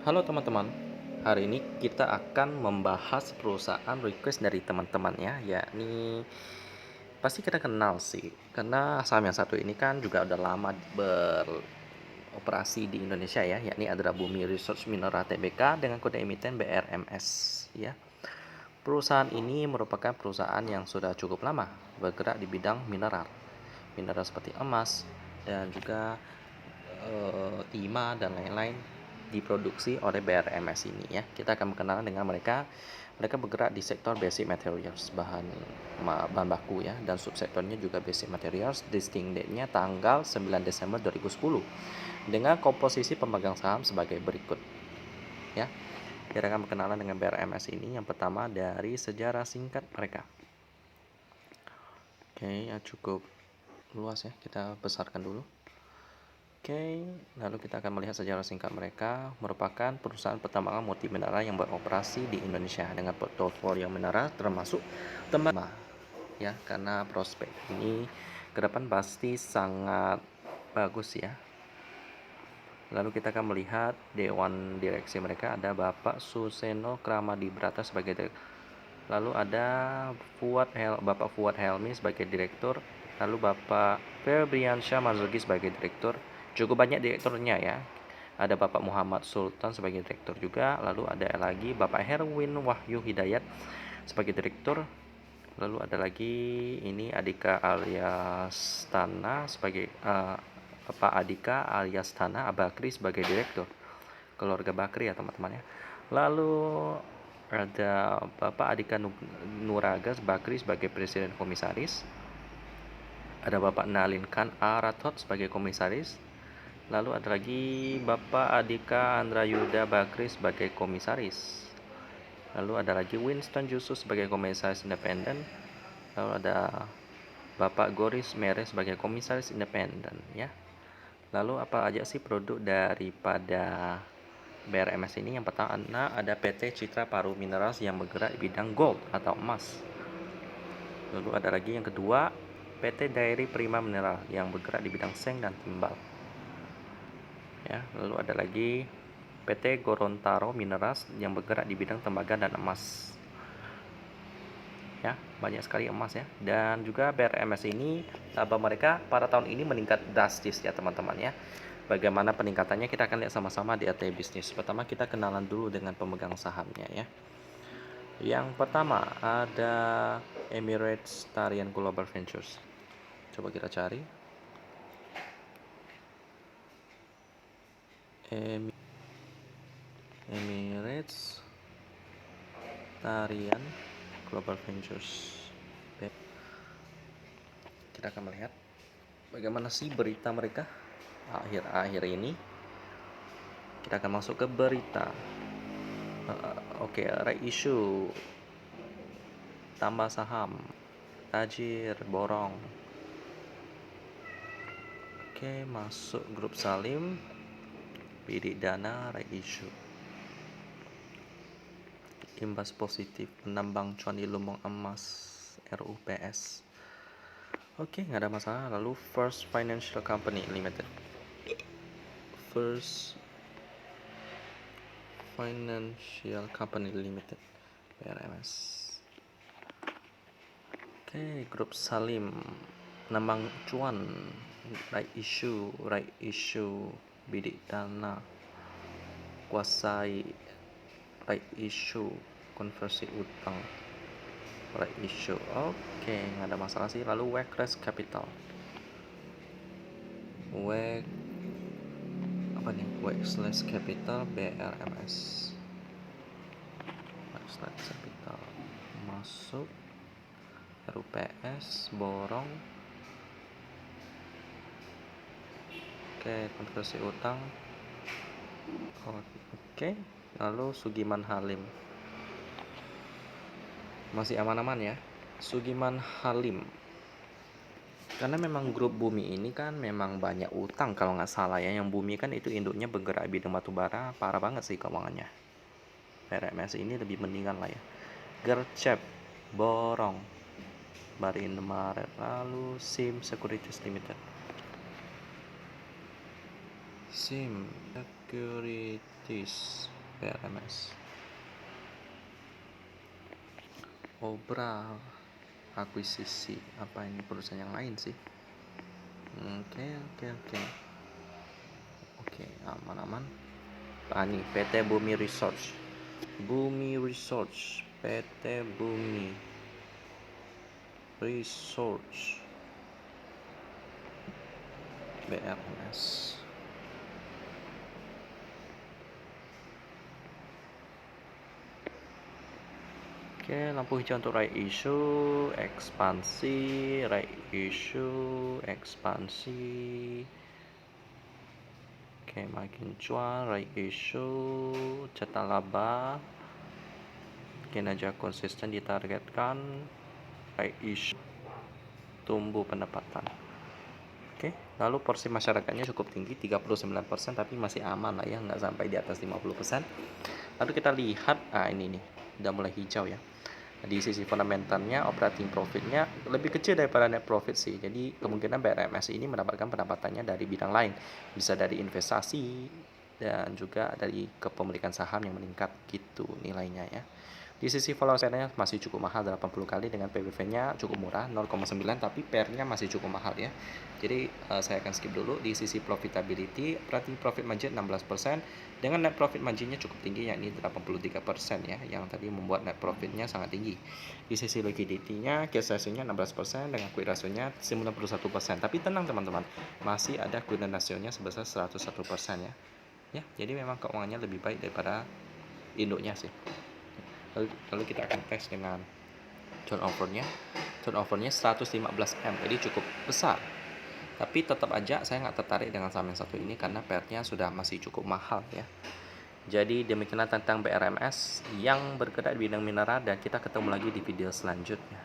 Halo teman-teman, hari ini kita akan membahas perusahaan request dari teman-teman ya, yakni pasti kita kenal sih, karena saham yang satu ini kan juga udah lama beroperasi di Indonesia ya, yakni Adra Bumi Research Mineral Tbk dengan kode emiten BRMS ya. Perusahaan ini merupakan perusahaan yang sudah cukup lama bergerak di bidang mineral, mineral seperti emas dan juga timah dan lain-lain diproduksi oleh BRMS ini ya. Kita akan mengenal dengan mereka. Mereka bergerak di sektor basic materials, bahan baku ya, dan subsektornya juga basic materials. Listing date-nya tanggal 9 Desember 2010 dengan komposisi pemegang saham sebagai berikut ya. Kita akan berkenalan dengan BRMS ini. Yang pertama dari sejarah singkat mereka. Oke, ya cukup luas ya. Kita besarkan dulu. Oke, lalu kita akan melihat sejarah singkat mereka. Merupakan perusahaan pertambangan multimineral yang beroperasi di Indonesia dengan portofolio mineral termasuk tembakau ya, karena prospek ini ke depan pasti sangat bagus ya. Lalu kita akan melihat dewan direksi mereka, ada Bapak Suseno Kramadibrata sebagai direktur. Lalu ada Bapak Fuad Helmi sebagai direktur. Lalu Bapak Febriansyah Marzuki sebagai direktur. Cukup banyak direkturnya ya. Ada Bapak Muhammad Sultan sebagai direktur juga. Lalu ada lagi Bapak Herwin Wahyu Hidayat sebagai direktur. Lalu ada lagi ini Adika Alyastana sebagai Bapak Adika Alyastana Abakri sebagai direktur. Keluarga Bakri ya teman-teman ya. Lalu ada Bapak Adika Nuraga Bakri sebagai presiden komisaris. Ada Bapak Nalin Khan Aratot sebagai komisaris. Lalu ada lagi Bapak Adika Andrayuda Bakri sebagai komisaris. Lalu ada lagi Winston Jusus sebagai komisaris independen. Lalu ada Bapak Goris Mere sebagai komisaris independen ya. Lalu apa aja sih produk daripada BRMS ini? Yang pertama ada PT Citra Paru Minerals yang bergerak di bidang gold atau emas. Lalu ada lagi yang kedua, PT Dairy Prima Mineral yang bergerak di bidang seng dan timbal. Ya, lalu ada lagi PT Gorontalo Minerals yang bergerak di bidang tembaga dan emas. Ya, banyak sekali emas ya. Dan juga BRMS ini laba mereka pada tahun ini meningkat drastis ya teman-teman ya. Bagaimana peningkatannya kita akan lihat sama-sama di AT Bisnis. Pertama kita kenalan dulu dengan pemegang sahamnya ya. Yang pertama ada Emirates Tarian Global Ventures. Coba kita cari. Emirates Tarian Global Ventures. Kita akan melihat bagaimana sih berita mereka akhir-akhir ini. Kita akan masuk ke berita. Oke, right issue, tambah saham, tajir, borong. Oke, masuk grup Salim, bidik dana, right issue. Imbas positif, penambang cuan di lumbung emas, RUPS. Oke, nggak ada masalah. Lalu First Financial Company Limited. First Financial Company Limited, PRMS. Oke, grup Salim, penambang cuan, right issue, bidik dana, kuasai, right issue, konversi utang, right issue. Oke, nggak ada masalah sih. Lalu Wekres Capital, Wekres Capital BRMS, Wekres Capital masuk, RUPS borong. Oke, konversi utang. Oke, lalu Sugiman Halim masih aman-aman ya. Sugiman Halim, karena memang grup Bumi ini kan memang banyak utang kalau nggak salah ya. Yang Bumi kan itu induknya bergerak bidang batubara, parah banget sih keuangannya. PRMS ini lebih mendingan lah ya. Gercep borong, Barin Maret. Lalu SIM Securities Limited, SIM Securities BRMS. Obra akuisisi, apa ini perusahaan yang lain sih? Oke, aman-aman. Ini PT Bumi Research, PT Bumi Research BRMS. Oke, lampu hijau untuk right issue, ekspansi, Oke, makin cuan, right issue, cetak laba, kinerja konsisten ditargetkan, right issue, tumbuh pendapatan. Oke, lalu porsi masyarakatnya cukup tinggi, 39%, tapi masih aman lah ya, nggak sampai di atas 50%. Lalu kita lihat, ini nih, udah mulai hijau ya. Di sisi fundamentalnya, operating profitnya lebih kecil daripada net profit sih. Jadi kemungkinan BRMS ini mendapatkan pendapatannya dari bidang lain, bisa dari investasi dan juga dari kepemilikan saham yang meningkat gitu nilainya ya. Di sisi valuasinya masih cukup mahal, 80 kali, dengan PBV-nya cukup murah 0,9, tapi PER-nya masih cukup mahal ya. Jadi saya akan skip dulu. Di sisi profitability, operating profit margin 16%, dengan net profit margin-nya cukup tinggi yakni 83% ya, yang tadi membuat net profit-nya sangat tinggi. Di sisi liquidity-nya, cash ratio-nya 16%, dengan quick ratio-nya 91%. Tapi tenang teman-teman, masih ada quick ratio-nya sebesar 101% ya. Ya, jadi memang keuangannya lebih baik daripada induknya sih. Lalu kita akan tes dengan turnover-nya 115 M, jadi cukup besar. Tapi tetap aja saya nggak tertarik dengan saham yang satu ini karena PER-nya sudah masih cukup mahal ya. Jadi demikianlah tentang BRMS yang bergerak di bidang mineral, dan kita ketemu lagi di video selanjutnya.